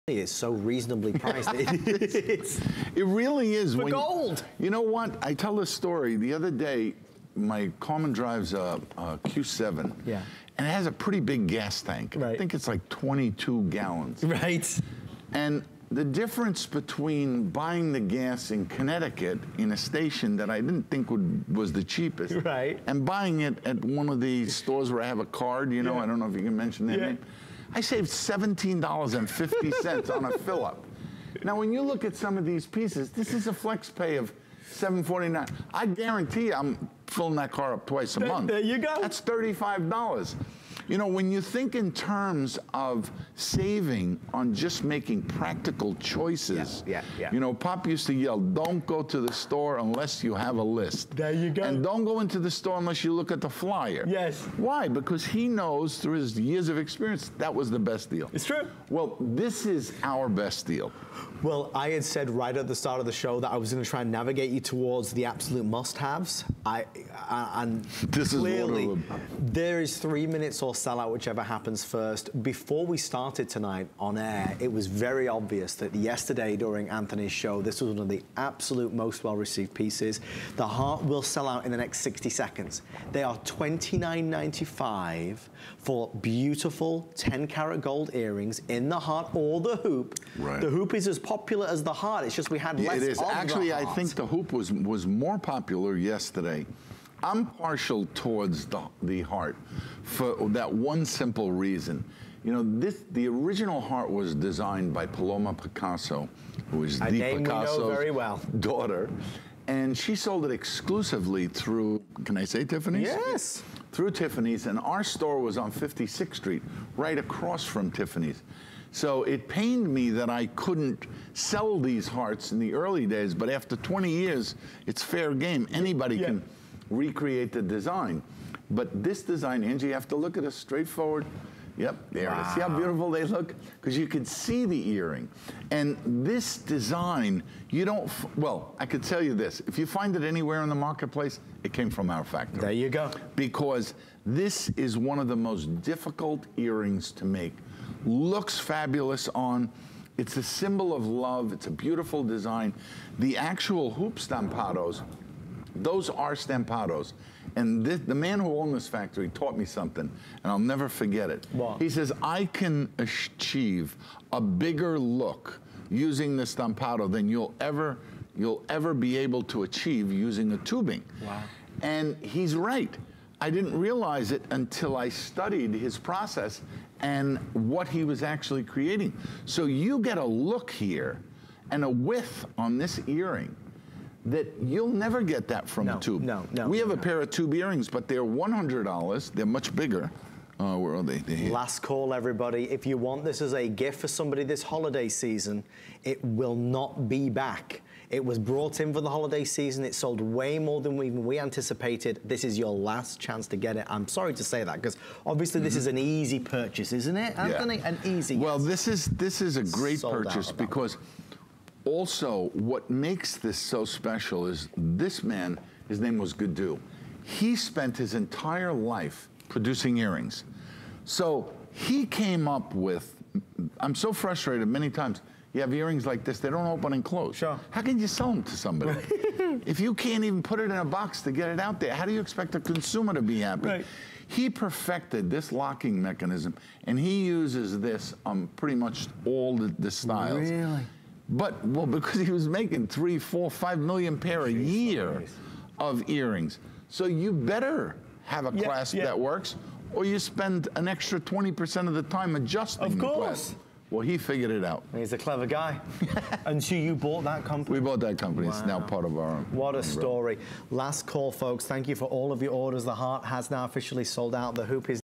It's so reasonably priced. It really is. For gold. You know what? I tell this story. The other day, my Carmen drives a Q7. Yeah. And it has a pretty big gas tank. Right. I think it's like 22 gallons. Right. And the difference between buying the gas in Connecticut in a station that I didn't think was the cheapest, right, and buying it at one of these stores where I have a card, you know, I don't know if you can mention that name. I saved $17.50 on a fill-up. Now, when you look at some of these pieces, this is a flex pay of $7.49. I guarantee you I'm filling that car up twice a month. There you go. That's $35. You know, when you think in terms of saving on just making practical choices, you know, Pop used to yell, don't go to the store unless you have a list. There you go. And don't go into the store unless you look at the flyer. Yes. Why? Because he knows through his years of experience that was the best deal. It's true. Well, this is our best deal. Well, I had said right at the start of the show that I was going to try and navigate you towards the absolute must-haves. And this clearly, is one of them. There is 3 minutes or sellout, whichever happens first. Before we started tonight on air, it was very obvious that yesterday during Anthony's show, this was one of the absolute most well-received pieces. The heart will sell out in the next 60 seconds. They are $29.95 for beautiful 10-karat gold earrings in the heart or the hoop. Right. The hoop is as popular as the heart. It's just we had less of the heart. It is. Actually, I think the hoop was more popular yesterday. I'm partial towards the heart for that one simple reason. You know, the original heart was designed by Paloma Picasso, who is the Picasso's very well. daughter. And she sold it exclusively through, can I say Tiffany's? Yes. Through Tiffany's, and our store was on 56th Street, right across from Tiffany's. So it pained me that I couldn't sell these hearts in the early days, but after 20 years, it's fair game. Anybody can recreate the design. But this design, Angie, you have to look at it straightforward. Yep, there it is. See how beautiful they look? Because you can see the earring. And this design, you don't, well, I could tell you this. If you find it anywhere in the marketplace, it came from our factory. There you go. Because this is one of the most difficult earrings to make. Looks fabulous on. It's a symbol of love. It's a beautiful design. The actual hoop stampados, those are stampados. And the man who owned this factory taught me something, and I'll never forget it. Wow. He says, I can achieve a bigger look using the stampado than you'll ever be able to achieve using a tubing. Wow. And he's right. I didn't realize it until I studied his process and what he was actually creating. So you get a look here and a width on this earring that you'll never get that from a tube. We have a pair of tube earrings, but they're $100. They're much bigger. Where are they? They're here. Last call, everybody. If you want this as a gift for somebody this holiday season, it will not be back. It was brought in for the holiday season. It sold way more than we anticipated. This is your last chance to get it. I'm sorry to say that, because obviously this is an easy purchase, isn't it, Anthony? An easy. Well, this is a great purchase because also what makes this so special is this man, his name was Gadu. He spent his entire life producing earrings. So he came up with, I'm so frustrated many times, you have earrings like this, they don't open and close. Sure. How can you sell them to somebody? If you can't even put it in a box to get it out there, how do you expect a consumer to be happy? Right. He perfected this locking mechanism, and he uses this on pretty much all the styles. Really? But, well, because he was making 3, 4, 5 million pair a year of earrings. So you better have a clasp that works, or you spend an extra 20% of the time adjusting the clasp. Well, he figured it out. He's a clever guy. And so you bought that company? We bought that company. Wow. It's now part of our own. What a story. Last call, folks. Thank you for all of your orders. The heart has now officially sold out. The hoop is